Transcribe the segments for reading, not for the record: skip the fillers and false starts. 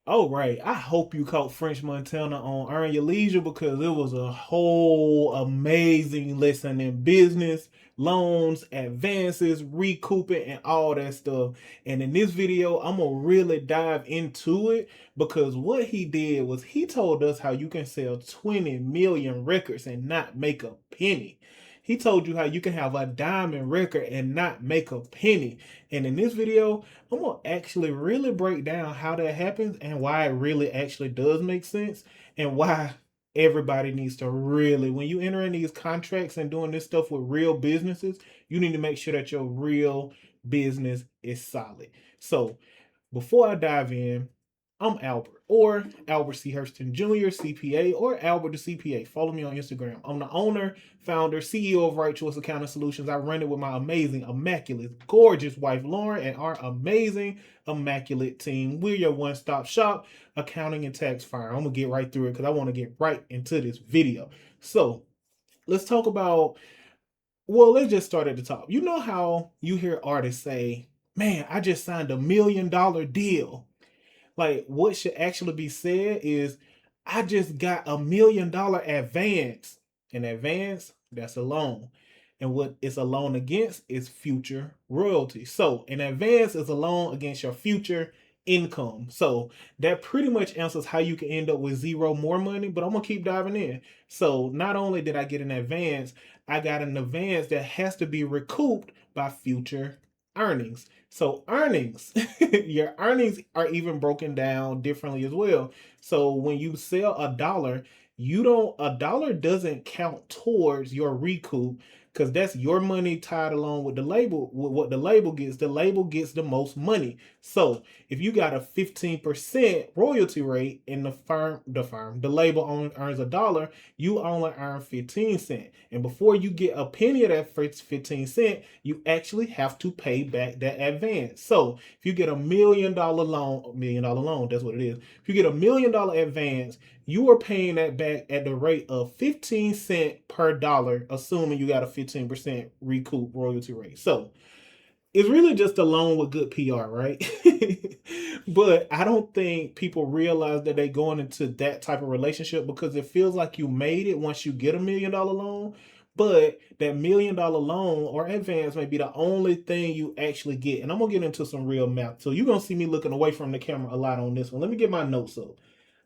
Oh, right. I hope you caught French Montana on Earn Your Leisure because it was a whole amazing lesson in business, loans, advances, recouping, and all that stuff. And in this video, I'm going to really dive into it because what he did was he told us how you can sell 20 million records and not make a penny. He told you how you can have a diamond record and not make a penny. And in this video, I'm gonna actually really break down how that happens and why it really actually does make sense and why everybody needs to really, when you enter in these contracts and doing this stuff with real businesses, you need to make sure that your real business is solid. So before I dive in, I'm Albert, or Albert C. Hurston Jr., CPA, or Albert the CPA. Follow me on Instagram. I'm the owner, founder, CEO of Right Choice Accounting Solutions. I run it with my amazing, immaculate, gorgeous wife, Lauren, and our amazing, immaculate team. We're your one-stop shop accounting and tax firm. I'm going to get right through it because I want to get right into this video. So let's talk about, well, let's just start at the top. You know how you hear artists say, man, I just signed $1 million deal. Like what should actually be said is, I just got $1 million advance. An advance, that's a loan. And what it's a loan against is future royalties. So an advance is a loan against your future income. So that pretty much answers how you can end up with zero more money, but I'm gonna keep diving in. So not only did I get an advance, I got an advance that has to be recouped by future earnings. So earnings, your earnings are even broken down differently as well. So when you sell a dollar, a dollar doesn't count towards your recoup because that's your money tied along with the label, with what the label gets. The label gets the most money. So if you got a 15% royalty rate in the label only earns a dollar, you only earn 15 cents. And before you get a penny of that 15 cent, you actually have to pay back that advance. So if you get $1 million loan, that's what it is. If you get $1 million advance, you are paying that back at the rate of 15 cents per dollar, assuming you got a 15% recoup royalty rate. So it's really just a loan with good PR, right? But I don't think people realize that they going into that type of relationship because it feels like you made it once you get $1 million loan. But that $1 million loan or advance may be the only thing you actually get. And I'm gonna get into some real math. So you're gonna see me looking away from the camera a lot on this one. Let me get my notes up.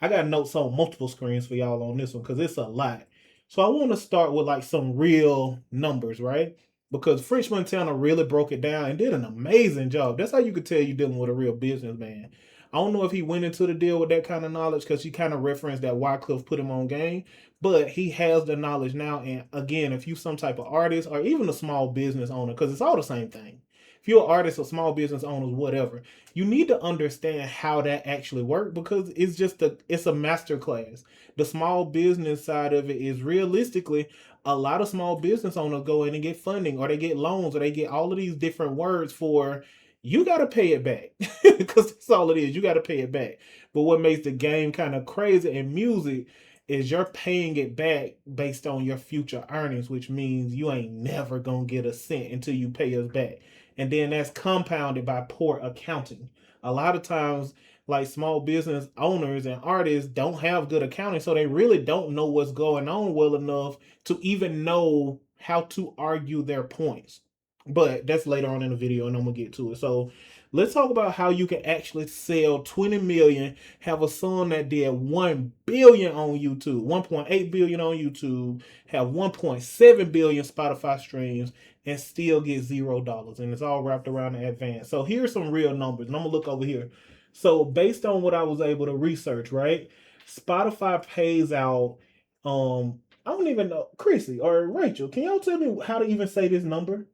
I got notes on multiple screens for y'all on this one because it's a lot. So I want to start with like some real numbers, right? Because French Montana really broke it down and did an amazing job. That's how you could tell you're dealing with a real businessman. I don't know if he went into the deal with that kind of knowledge because he kind of referenced that Wycliffe put him on game, but he has the knowledge now. And again, if you some type of artist or even a small business owner, because it's all the same thing. If you're an artist or small business owners, whatever, you need to understand how that actually works because it's a master class. The small business side of it is realistically a lot of small business owners go in and get funding or they get loans or they get all of these different words for, you got to pay it back because that's all it is. You got to pay it back. But what makes the game kind of crazy in music is you're paying it back based on your future earnings, which means you ain't never gonna get a cent until you pay us back. And then that's compounded by poor accounting. A lot of times, like small business owners and artists don't have good accounting, so they really don't know what's going on well enough to even know how to argue their points. But that's later on in the video, and I'm gonna get to it. So let's talk about how you can actually sell 20 million, have a song that did 1 billion on YouTube, 1.8 billion on YouTube, have 1.7 billion Spotify streams, and still get $0. And it's all wrapped around the advance. So here's some real numbers, and I'm gonna look over here. So based on what I was able to research, right? Spotify pays out I don't even know, Chrissy or Rachel, can y'all tell me how to even say this number?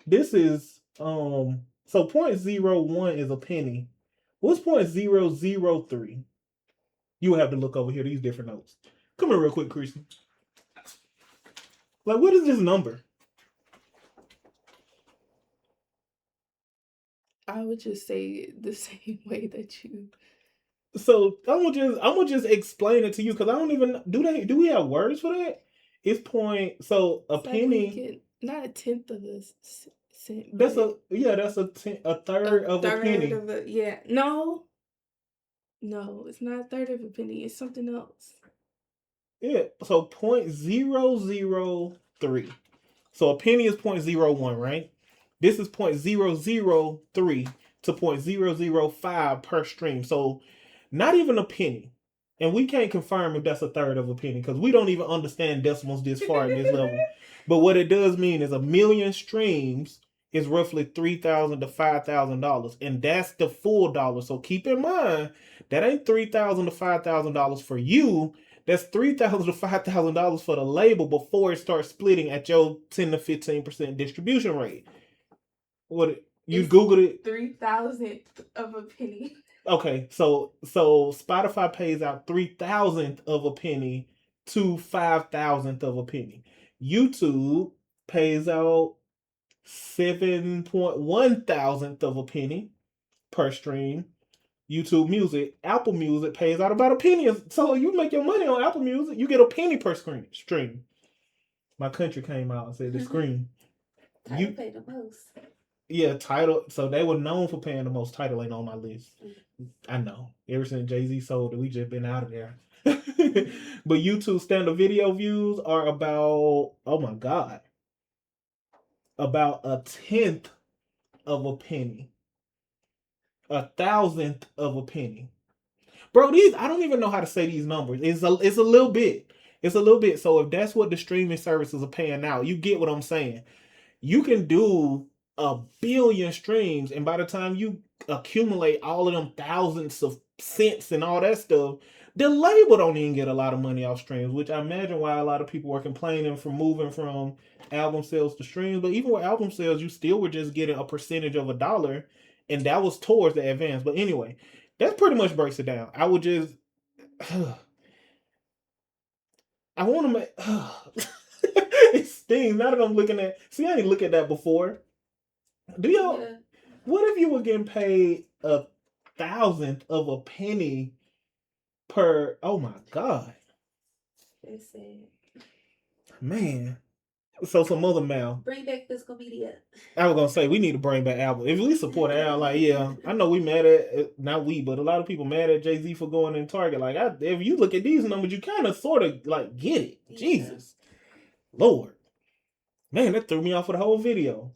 This is so 0.01 is a penny. What's 0.003? You will have to look over here, these different notes. Come here real quick, Chrissy. Like, what is this number? I would just say it the same way that you. So I'm gonna just explain it to you because I don't even do we have words for that? It's point, so a It's like penny. making not a tenth of a cent, That's but a, yeah, that's a a third of a third penny. of a, yeah. No, No, it's not a third of a penny. It's something else. Yeah, so 0.003. So a penny is 0.01, right? This is 0.003 to 0.005 per stream. So not even a penny. And we can't confirm if that's a third of a penny because we don't even understand decimals this far at this level. But what it does mean is a million streams is roughly $3,000 to $5,000, and that's the full dollar. So keep in mind that ain't $3,000 to $5,000 for you. That's $3,000 to $5,000 for the label before it starts splitting at your 10 to 15% distribution rate. What you Googled it? 3,000 of a penny. Okay, so Spotify pays out 3,000 of a penny to 5,000 of a penny. YouTube pays out 7.1 thousandth of a penny per stream. YouTube Music, Apple Music pays out about a penny. So you make your money on Apple Music, you get a penny per stream. My country came out and said the screen. Tidal pay the most. Yeah, Tidal. So they were known for paying the most. Tidal ain't on my list. I know. Ever since Jay-Z sold it, we just been out of there. But YouTube standard video views are about, oh my God, about a tenth of a penny. A thousandth of a penny. Bro, these, I don't even know how to say these numbers. It's a little bit. It's a little bit. So if that's what the streaming services are paying out, you get what I'm saying. You can do a billion streams, and by the time you accumulate all of them thousands of cents and all that stuff, the label don't even get a lot of money off streams, which I imagine why a lot of people are complaining from moving from album sales to streams. But even with album sales, you still were just getting a percentage of $1, and that was towards the advance. But anyway, that pretty much breaks it down. I would just I want to make it stings. Now that I'm looking at, see, I didn't look at that before. Do y'all? Yeah. What if you were getting paid a thousandth of a penny per? Oh my God! That's sad. Man, so some other mail. Bring back physical media. I was gonna say we need to bring back Albert. If we support Al, like yeah, I know we mad at not we, but a lot of people mad at Jay-Z for going in Target. Like if you look at these numbers, you kind of sort of like get it. Yeah. Jesus, Lord. Man, that threw me off for the whole video.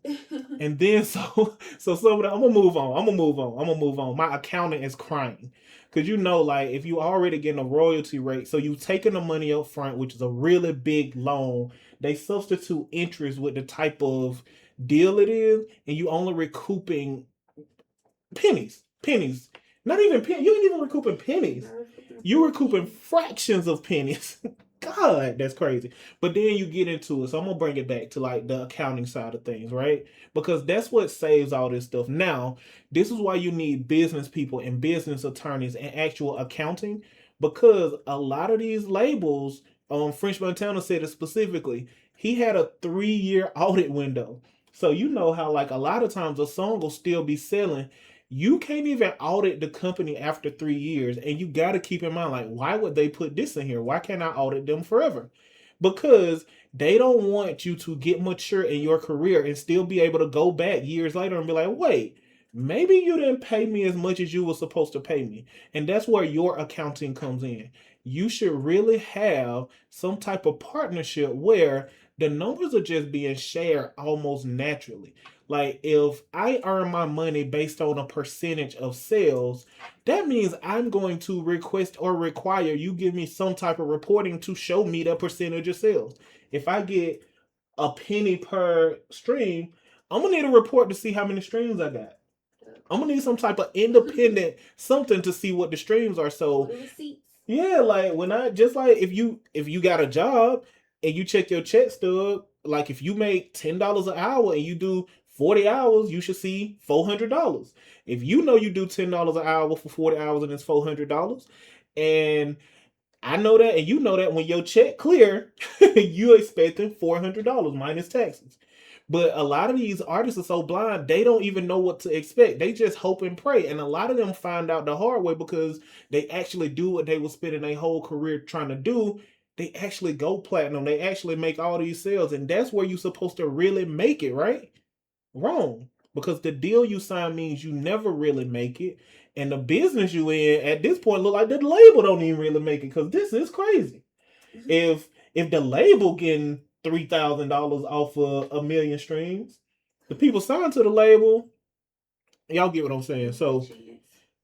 And then so some of that, I'm gonna move on. My accountant is crying. Cause you know, like if you already getting a royalty rate, so you taking the money up front, which is a really big loan, they substitute interest with the type of deal it is, and you only recouping pennies. Not even pennies. You ain't even recouping pennies. You recouping fractions of pennies. God, that's crazy. But then you get into it. So I'm going to bring it back to like the accounting side of things, right? Because that's what saves all this stuff. Now, this is why you need business people and business attorneys and actual accounting, because a lot of these labels, French Montana said it specifically, he had a 3-year audit window. So you know how like a lot of times a song will still be selling. You can't even audit the company after 3 years, and you got to keep in mind, like, why would they put this in here? Why can't I audit them forever? Because they don't want you to get mature in your career and still be able to go back years later and be like, wait, maybe you didn't pay me as much as you were supposed to pay me. And that's where your accounting comes in. You should really have some type of partnership where the numbers are just being shared almost naturally. Like if I earn my money based on a percentage of sales, that means I'm going to request or require you give me some type of reporting to show me that percentage of sales. If I get a penny per stream, I'm going to need a report to see how many streams I got. I'm going to need some type of independent something to see what the streams are. So yeah, like when I just like if you got a job and you check your check stub, like if you make $10 an hour and you do 40 hours, you should see $400. If you know you do $10 an hour for 40 hours and it's $400, and I know that, and you know that when your check clear, you expecting $400 minus taxes. But a lot of these artists are so blind, they don't even know what to expect. They just hope and pray. And a lot of them find out the hard way because they actually do what they were spending their whole career trying to do. They actually go platinum. They actually make all these sales. And that's where you're supposed to really make it, right? Wrong. Because the deal you sign means you never really make it. And the business you in at this point look like the label don't even really make it, because this is crazy. If the label getting $3,000 off of a million streams, the people signed to the label, y'all get what I'm saying. So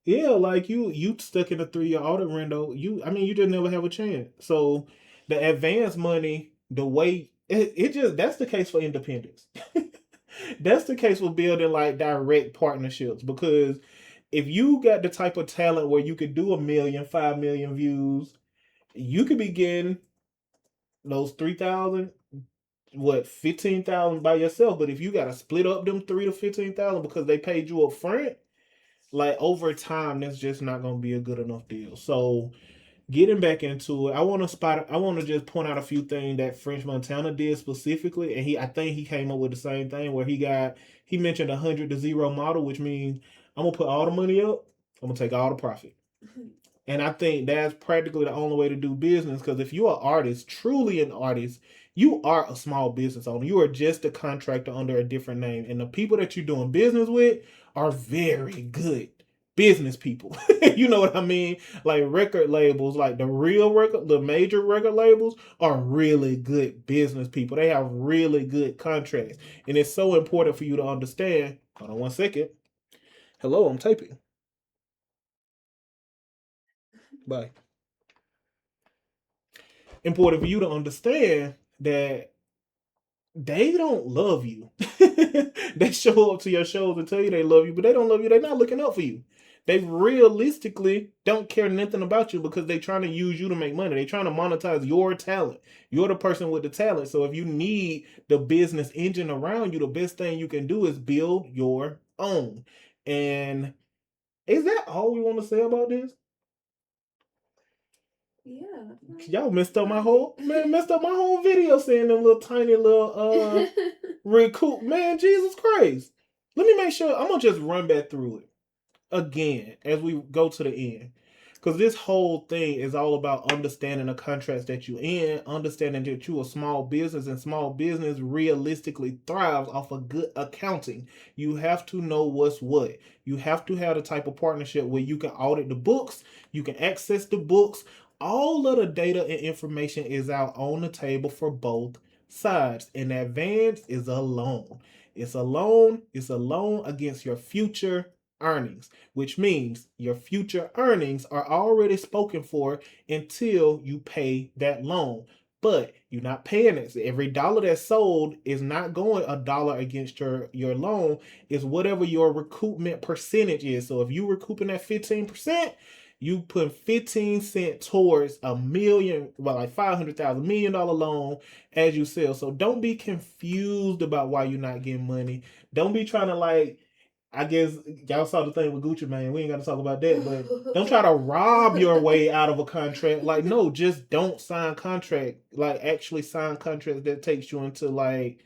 yeah, like you stuck in a 3-year audit window. You just never have a chance. So the advance money, the way it just that's the case for independence. That's the case for building like direct partnerships, because if you got the type of talent where you could do 1 million, 5 million views, you could be getting those 3,000, 15,000 by yourself. But if you got to split up them 3 to 15,000 because they paid you up front, like over time, that's just not going to be a good enough deal. So getting back into it, I want to just point out a few things that French Montana did specifically, and I think he came up with the same thing where he mentioned 100 to 0 model, which means I'm gonna put all the money up, I'm gonna take all the profit. And I think that's practically the only way to do business, because if you're an artist, truly an artist, you are a small business owner. You are just a contractor under a different name. And the people that you're doing business with are very good business people. You know what I mean? Like record labels, like the major record labels are really good business people. They have really good contracts. And it's so important for you to understand. Hold on one second. Hello, I'm typing. Bye. Important for you to understand that they don't love you. They show up to your shows and tell you they love you, but they don't love you. They're not looking up for you. They realistically don't care nothing about you, because they're trying to use you to make money. They're trying to monetize your talent. You're the person with the talent. So if you need the business engine around you, the best thing you can do is build your own. And is that all we want to say about this? Yeah. Y'all messed up my whole video saying them little tiny little recoup. Man, Jesus Christ. Let me make sure. I'm gonna just run back through it again as we go to the end. Because this whole thing is all about understanding the contracts that you're in, understanding that you're a small business, and small business realistically thrives off of good accounting. You have to know what's what. You have to have the type of partnership where you can audit the books, you can access the books. All of the data and information is out on the table for both sides. And advance is a loan. It's a loan. It's a loan against your future earnings, which means your future earnings are already spoken for until you pay that loan. But you're not paying it. So every dollar that's sold is not going a dollar against your loan. It's whatever your recoupment percentage is. So if you recouping at 15%, you put 15 cents towards a million, well, like 500,000 $1 million loan as you sell. So don't be confused about why you're not getting money. Don't be trying to I guess y'all saw the thing with Gucci Mane. We ain't got to talk about that, but don't try to rob your way out of a contract. Like, no, just don't sign contract. Like, actually sign contracts that takes you into like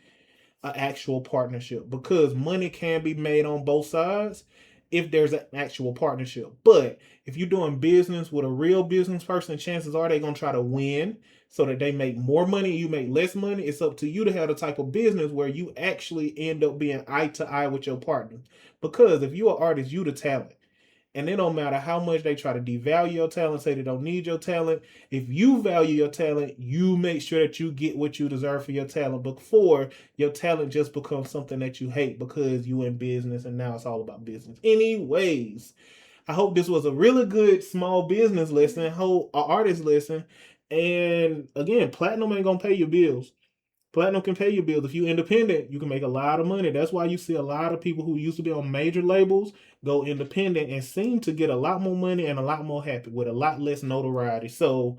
an actual partnership, because money can be made on both sides if there's an actual partnership. But if you're doing business with a real business person, chances are they're gonna try to win so that they make more money, you make less money. It's up to you to have the type of business where you actually end up being eye to eye with your partner. Because if you're an artist, you the talent. And it don't matter how much they try to devalue your talent, say they don't need your talent. If you value your talent, you make sure that you get what you deserve for your talent before your talent just becomes something that you hate because you in business and now it's all about business. Anyways, I hope this was a really good small business lesson, whole artist lesson. And again, platinum ain't gonna pay your bills. Platinum can pay your bills. If you're independent, you can make a lot of money. That's why you see a lot of people who used to be on major labels go independent and seem to get a lot more money and a lot more happy with a lot less notoriety. So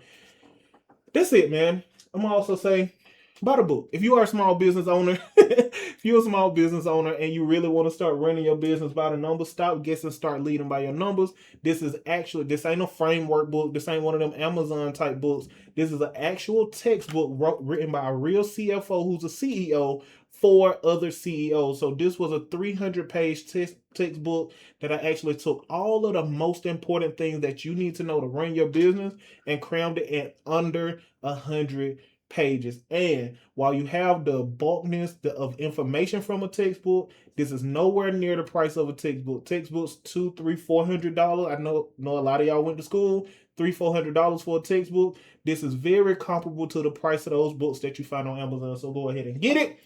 that's it, man. I'm gonna also say, buy the book. If you are a small business owner, if you're a small business owner and you really want to start running your business by the numbers, stop guessing, start leading by your numbers. This ain't a framework book. This ain't one of them Amazon type books. This is an actual textbook written by a real CFO who's a CEO for other CEOs. So this was a 300-page textbook that I actually took all of the most important things that you need to know to run your business and crammed it in under 100 pages. And while you have the bulkness of information from a textbook, this is nowhere near the price of a textbook. Textbooks $200, $300, $400. I know a lot of y'all went to school. $300, $400 for a textbook. This is very comparable to the price of those books that you find on Amazon. So go ahead and get it.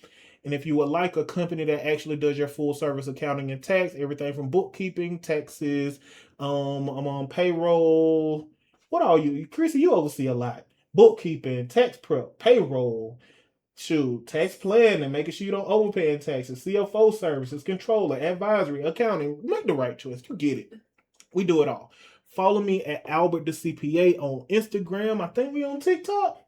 And if you would like a company that actually does your full service accounting and tax, everything from bookkeeping, taxes, I'm on payroll. What are you, Chrissy? You oversee a lot. Bookkeeping, tax prep, payroll, tax planning, making sure you don't overpay in taxes, CFO services, controller, advisory, accounting. Make the right choice. You get it. We do it all. Follow me at AlbertTheCPA on Instagram. I think we on TikTok.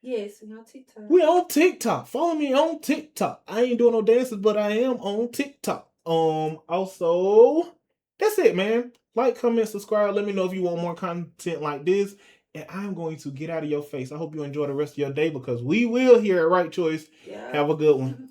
Yes, we on TikTok. We on TikTok. Follow me on TikTok. I ain't doing no dances, but I am on TikTok. Also, that's it, man. Like, comment, subscribe. Let me know if you want more content like this. And I'm going to get out of your face. I hope you enjoy the rest of your day because we will here at Right Choice. Yeah. Have a good one.